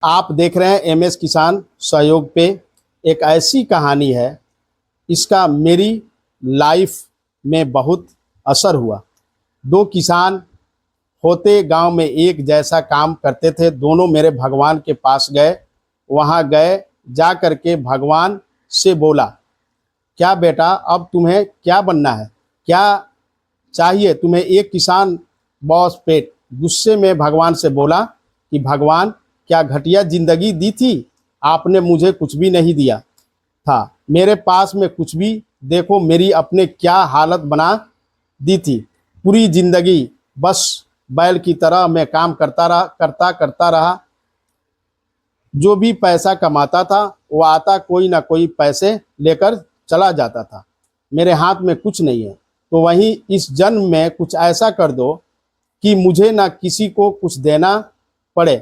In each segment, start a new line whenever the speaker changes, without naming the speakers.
आप देख रहे हैं एमएस किसान सहयोग पे। एक ऐसी कहानी है, इसका मेरी लाइफ में बहुत असर हुआ। दो किसान होते गांव में एक जैसा काम करते थे। दोनों मेरे भगवान के पास गए। वहां गए, जा कर के भगवान से बोला, क्या बेटा अब तुम्हें क्या बनना है, क्या चाहिए तुम्हें? एक किसान बॉस पेट गुस्से में भगवान से बोला कि भगवान, क्या घटिया जिंदगी दी थी आपने, मुझे कुछ भी नहीं दिया था, मेरे पास में कुछ भी, देखो मेरी अपने क्या हालत बना दी थी। पूरी जिंदगी बस बैल की तरह मैं काम करता रहा। जो भी पैसा कमाता था वो आता कोई ना कोई पैसे लेकर चला जाता था। मेरे हाथ में कुछ नहीं है, तो वहीं इस जन्म में कुछ ऐसा कर दो कि मुझे ना किसी को कुछ देना पड़े,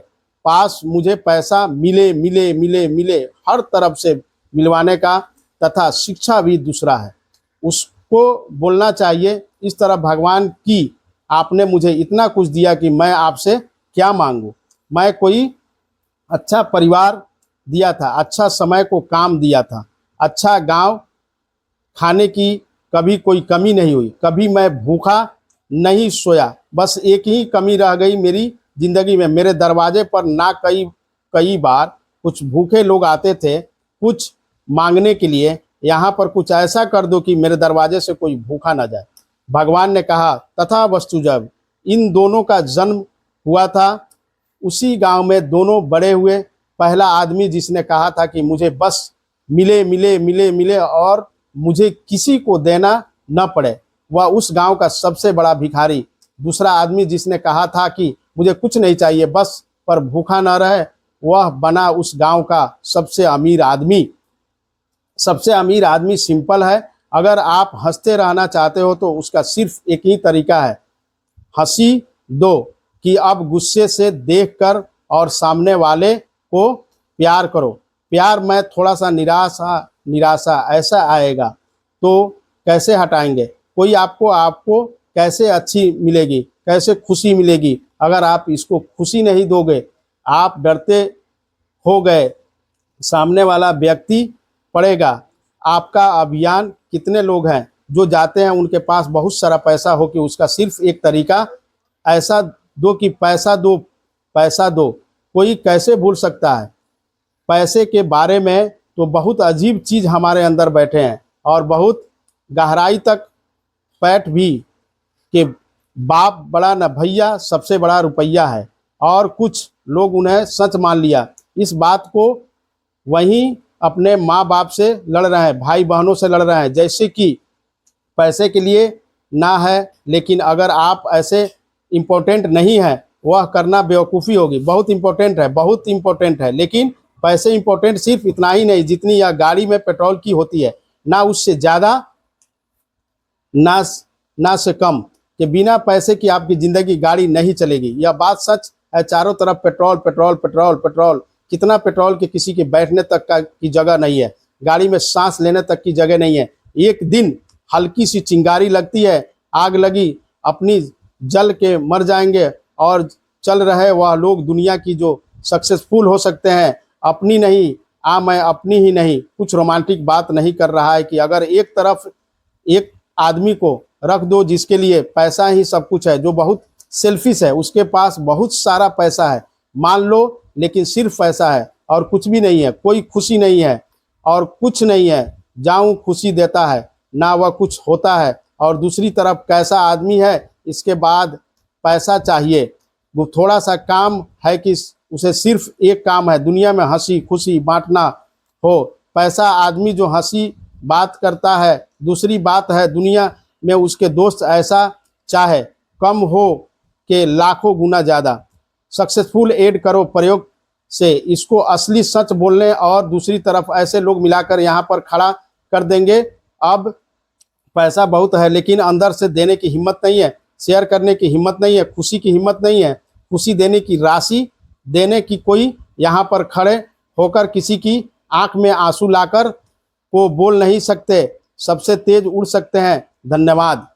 पास मुझे पैसा मिले मिले मिले मिले, हर तरफ से मिलवाने का, तथा शिक्षा भी दूसरा है। उसको बोलना चाहिए इस तरह, भगवान की आपने मुझे इतना कुछ दिया कि मैं आपसे क्या मांगू। मैं कोई अच्छा परिवार दिया था, अच्छा समय को काम दिया था, अच्छा गांव, खाने की कभी कोई कमी नहीं हुई, कभी मैं भूखा नहीं सोया। बस एक ही कमी रह गई मेरी जिंदगी में, मेरे दरवाजे पर ना कई कई बार कुछ भूखे लोग आते थे कुछ मांगने के लिए। यहाँ पर कुछ ऐसा कर दो कि मेरे दरवाजे से कोई भूखा ना जाए। भगवान ने कहा तथा वस्तु। जब इन दोनों का जन्म हुआ था, उसी गांव में दोनों बड़े हुए। पहला आदमी जिसने कहा था कि मुझे बस मिले मिले मिले मिले और मुझे किसी को देना न पड़े, वह उस गांव का सबसे बड़ा भिखारी। दूसरा आदमी जिसने कहा था कि मुझे कुछ नहीं चाहिए बस पर भूखा न रहे, वह बना उस गांव का सबसे अमीर आदमी। सबसे अमीर आदमी सिंपल है। अगर आप हंसते रहना चाहते हो तो उसका सिर्फ एक ही तरीका है, हंसी दो। कि अब गुस्से से देखकर और सामने वाले को प्यार करो। प्यार में थोड़ा सा निराशा ऐसा आएगा तो कैसे हटाएंगे? कोई आपको कैसे अच्छी मिलेगी, कैसे खुशी मिलेगी अगर आप इसको खुशी नहीं दोगे? आप डरते हो गए, सामने वाला व्यक्ति पड़ेगा। आपका अभियान कितने लोग हैं जो जाते हैं, उनके पास बहुत सारा पैसा हो कि उसका सिर्फ एक तरीका ऐसा दो कि पैसा दो पैसा दो। कोई कैसे भूल सकता है? पैसे के बारे में तो बहुत अजीब चीज़ हमारे अंदर बैठे हैं और बहुत गहराई तक पैठ भी कि बाप बड़ा न भैया, सबसे बड़ा रुपया है। और कुछ लोग उन्हें सच मान लिया। इस बात को वहीं अपने माँ बाप से लड़ रहे हैं, भाई बहनों से लड़ रहे हैं, जैसे कि पैसे के लिए ना है, लेकिन अगर आप ऐसे इम्पोर्टेंट नहीं है, वह करना बेवकूफ़ी होगी। बहुत इम्पोर्टेंट है, बहुत इम्पोर्टेंट है, लेकिन पैसे इम्पोर्टेंट सिर्फ इतना ही नहीं जितनी यह गाड़ी में पेट्रोल की होती है, ना उससे ज़्यादा ना से कम। कि बिना पैसे की आपकी ज़िंदगी गाड़ी नहीं चलेगी। यह बात सच है। चारों तरफ पेट्रोल पेट्रोल पेट्रोल पेट्रोल। कितना पेट्रोल कि किसी के बैठने तक की जगह नहीं है, गाड़ी में सांस लेने तक की जगह नहीं है। एक दिन हल्की सी चिंगारी लगती है, आग लगी, अपनी जल के मर जाएंगे। और चल रहे वह लोग दुनिया की जो सक्सेसफुल हो सकते हैं, अपनी नहीं, मैं अपनी ही नहीं, कुछ रोमांटिक बात नहीं कर रहा है कि अगर एक तरफ एक आदमी को रख दो जिसके लिए पैसा ही सब कुछ है, जो बहुत सेल्फिश है, उसके पास बहुत सारा पैसा है मान लो, लेकिन सिर्फ पैसा है और कुछ भी नहीं है, कोई खुशी नहीं है और कुछ नहीं है, जाऊं खुशी देता है ना वह कुछ होता है। और दूसरी तरफ कैसा आदमी है, इसके बाद पैसा चाहिए, वो थोड़ा सा काम है कि उसे सिर्फ एक काम है, दुनिया में हंसी खुशी बांटना हो। पैसा आदमी जो हंसी बात करता है, दूसरी बात है दुनिया में उसके दोस्त ऐसा चाहे कम हो के लाखों गुना ज़्यादा। सक्सेसफुल ऐड करो प्रयोग से, इसको असली सच बोलने और दूसरी तरफ ऐसे लोग मिलाकर यहाँ पर खड़ा कर देंगे। अब पैसा बहुत है लेकिन अंदर से देने की हिम्मत नहीं है, शेयर करने की हिम्मत नहीं है, खुशी की हिम्मत नहीं है, खुशी देने की राशि देने की कोई यहाँ पर खड़े होकर किसी की आंख में आंसू लाकर को बोल नहीं सकते। सबसे तेज उड़ सकते हैं। धन्यवाद।